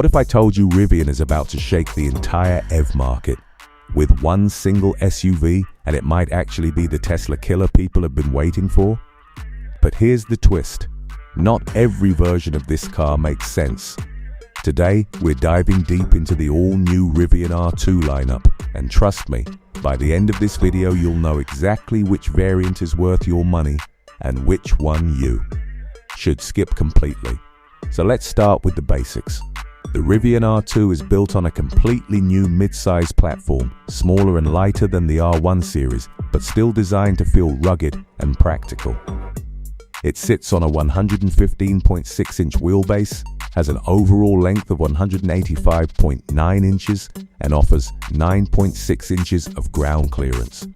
What if I told you Rivian is about to shake the entire EV market with one single SUV, and it might actually be the Tesla killer people have been waiting for? But here's the twist. Not every version of this car makes sense. Today, we're diving deep into the all-new Rivian R2 lineup, and trust me, by the end of this video you'll know exactly which variant is worth your money and which one you should skip completely. So let's start with the basics. The Rivian R2 is built on a completely new mid-size platform, smaller and lighter than the R1 series, but still designed to feel rugged and practical. It sits on a 115.6-inch wheelbase, has an overall length of 185.9 inches, and offers 9.6 inches of ground clearance.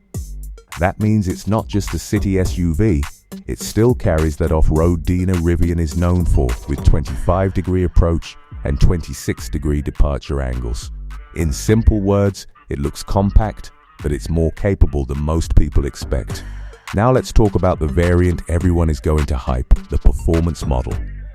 That means it's not just a city SUV, it still carries that off-road Dina Rivian is known for, with 25-degree approach and 26-degree departure angles. In simple words, it looks compact, but it's more capable than most people expect. Now let's talk about the variant everyone is going to hype, the performance model.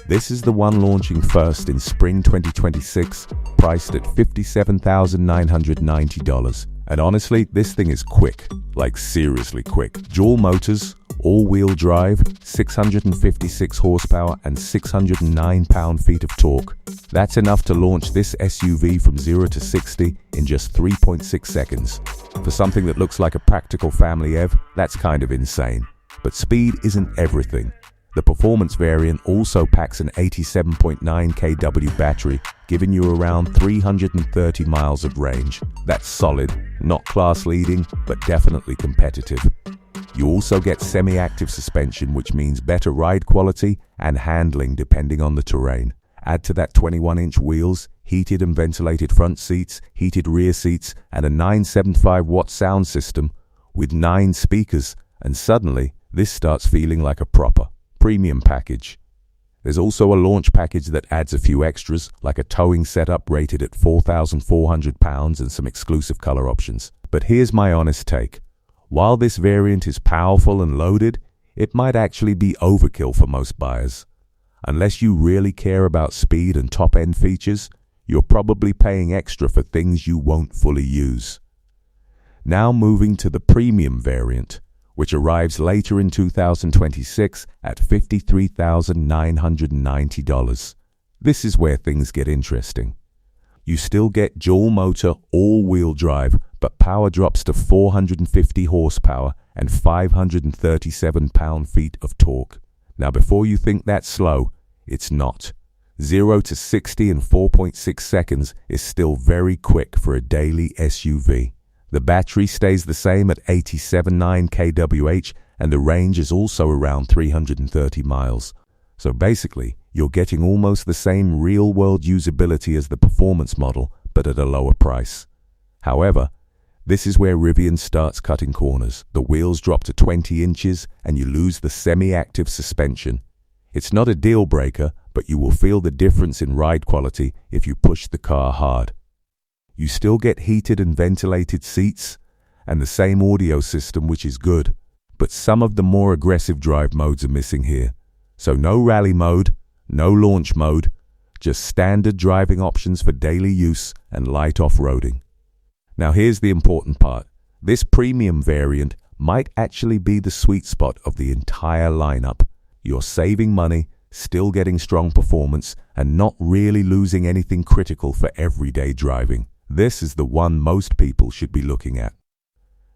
This is the one launching first in spring 2026, priced at $57,990. And honestly, this thing is quick, like seriously quick. Dual motors, all-wheel drive, 656 horsepower and 609 pound-feet of torque. That's enough to launch this SUV from 0 to 60 in just 3.6 seconds. For something that looks like a practical family EV, that's kind of insane. But speed isn't everything. The performance variant also packs an 87.9 kW battery, giving you around 330 miles of range. That's solid, not class-leading, but definitely competitive. You also get semi-active suspension, which means better ride quality and handling depending on the terrain. Add to that 21-inch wheels, heated and ventilated front seats, heated rear seats, and a 975-watt sound system with 9 speakers, and suddenly this starts feeling like a proper premium package. There's also a launch package that adds a few extras, like a towing setup rated at 4,400 pounds and some exclusive color options. But here's my honest take. While this variant is powerful and loaded, it might actually be overkill for most buyers. Unless you really care about speed and top-end features, you're probably paying extra for things you won't fully use. Now moving to the premium variant, which arrives later in 2026 at $53,990. This is where things get interesting. You still get dual-motor, all-wheel drive, but power drops to 450 horsepower and 537 pound-feet of torque. Now, before you think that's slow, it's not. 0 to 60 in 4.6 seconds is still very quick for a daily SUV. The battery stays the same at 87.9 kWh, and the range is also around 330 miles. So basically, you're getting almost the same real-world usability as the performance model, but at a lower price. However, this is where Rivian starts cutting corners. The wheels drop to 20 inches, and you lose the semi-active suspension. It's not a deal-breaker, but you will feel the difference in ride quality if you push the car hard. You still get heated and ventilated seats and the same audio system, which is good, but some of the more aggressive drive modes are missing here. So no rally mode, no launch mode, just standard driving options for daily use and light off-roading. Now here's the important part. This premium variant might actually be the sweet spot of the entire lineup. You're saving money, still getting strong performance, and not really losing anything critical for everyday driving. This is the one most people should be looking at.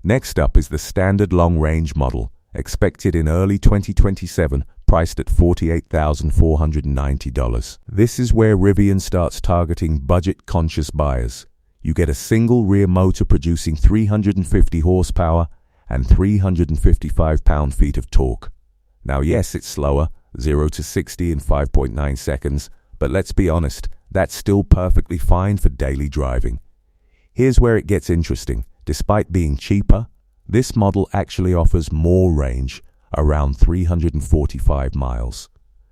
Next up is the standard long-range model, expected in early 2027, priced at $48,490. This is where Rivian starts targeting budget-conscious buyers. You get a single rear motor producing 350 horsepower and 355 pound-feet of torque. Now yes, it's slower, 0 to 60 in 5.9 seconds, but let's be honest, that's still perfectly fine for daily driving. Here's where it gets interesting. Despite being cheaper, this model actually offers more range, around 345 miles.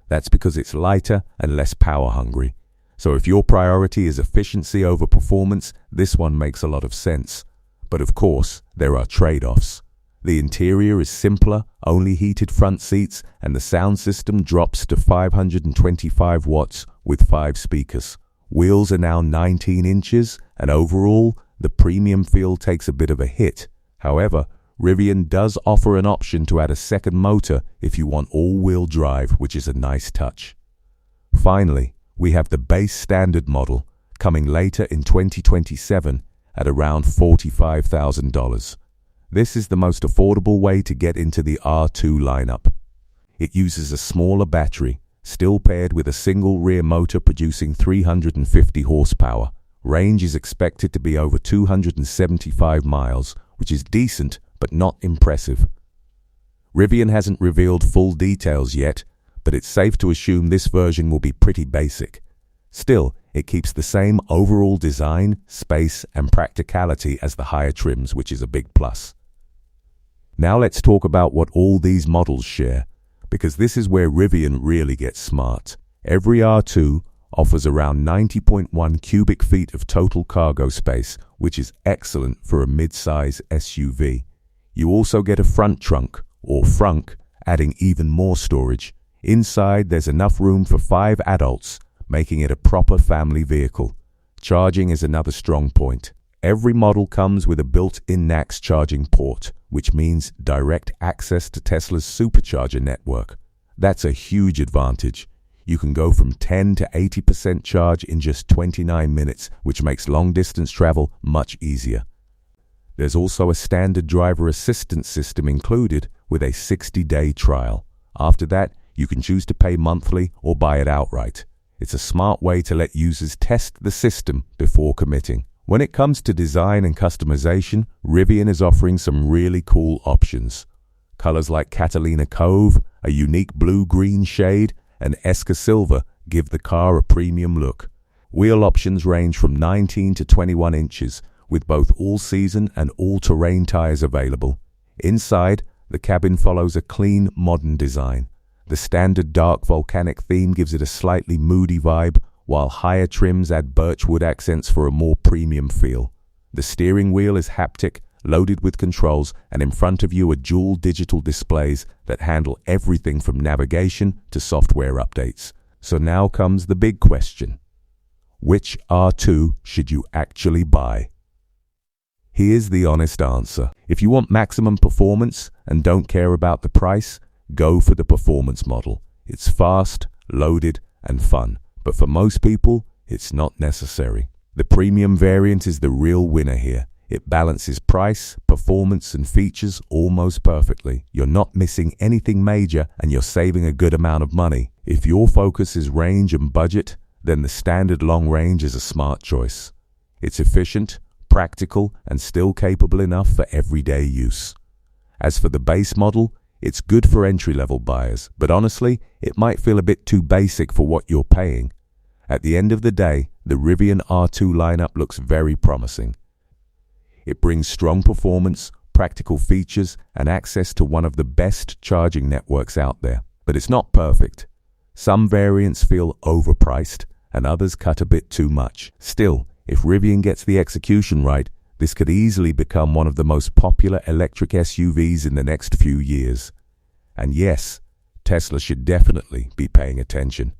That's because it's lighter and less power hungry. So if your priority is efficiency over performance, this one makes a lot of sense. But of course, there are trade-offs. The interior is simpler, only heated front seats, and the sound system drops to 525 watts with 5 speakers. Wheels are now 19 inches, and overall, the premium feel takes a bit of a hit. However, Rivian does offer an option to add a second motor if you want all-wheel drive, which is a nice touch. Finally, we have the base standard model coming later in 2027 at around $45,000. This is the most affordable way to get into the R2 lineup. It uses a smaller battery, still paired with a single rear motor producing 350 horsepower. Range is expected to be over 275 miles, which is decent but not impressive. Rivian hasn't revealed full details yet, but it's safe to assume this version will be pretty basic. Still, it keeps the same overall design, space, and practicality as the higher trims, which is a big plus. Now let's talk about what all these models share, because this is where Rivian really gets smart. Every R2 offers around 90.1 cubic feet of total cargo space, which is excellent for a mid-size SUV. You also get a front trunk, or frunk, adding even more storage. Inside, there's enough room for 5 adults, making it a proper family vehicle. Charging is another strong point. Every model comes with a built-in NACS charging port, which means direct access to Tesla's Supercharger network. That's a huge advantage. You can go from 10 to 80% charge in just 29 minutes, which makes long-distance travel much easier. There's also a standard driver assistance system included with a 60-day trial. After that, you can choose to pay monthly or buy it outright. It's a smart way to let users test the system before committing. When it comes to design and customization, Rivian is offering some really cool options. Colors like Catalina Cove, a unique blue-green shade, and Esca Silver give the car a premium look. Wheel options range from 19 to 21 inches, with both all-season and all-terrain tires available. Inside, the cabin follows a clean, modern design. The standard dark volcanic theme gives it a slightly moody vibe, while higher trims add birchwood accents for a more premium feel. The steering wheel is haptic, loaded with controls, and in front of you are dual digital displays that handle everything from navigation to software updates. So now comes the big question. Which R2 should you actually buy? Here's the honest answer. If you want maximum performance and don't care about the price, go for the performance model. It's fast, loaded, and fun. But for most people, it's not necessary. The premium variant is the real winner here. It balances price, performance, and features almost perfectly. You're not missing anything major, and you're saving a good amount of money. If your focus is range and budget, then the standard long range is a smart choice. It's efficient, practical, and still capable enough for everyday use. As for the base model, it's good for entry-level buyers, but honestly, it might feel a bit too basic for what you're paying. At the end of the day, the Rivian R2 lineup looks very promising. It brings strong performance, practical features, and access to one of the best charging networks out there. But it's not perfect. Some variants feel overpriced, and others cut a bit too much. Still, if Rivian gets the execution right, this could easily become one of the most popular electric SUVs in the next few years. And yes, Tesla should definitely be paying attention.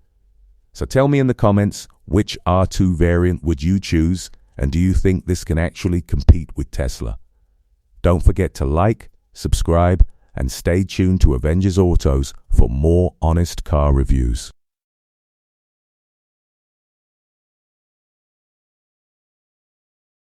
So tell me in the comments, which R2 variant would you choose, and do you think this can actually compete with Tesla? Don't forget to like, subscribe, and stay tuned to Avengers Autos for more honest car reviews.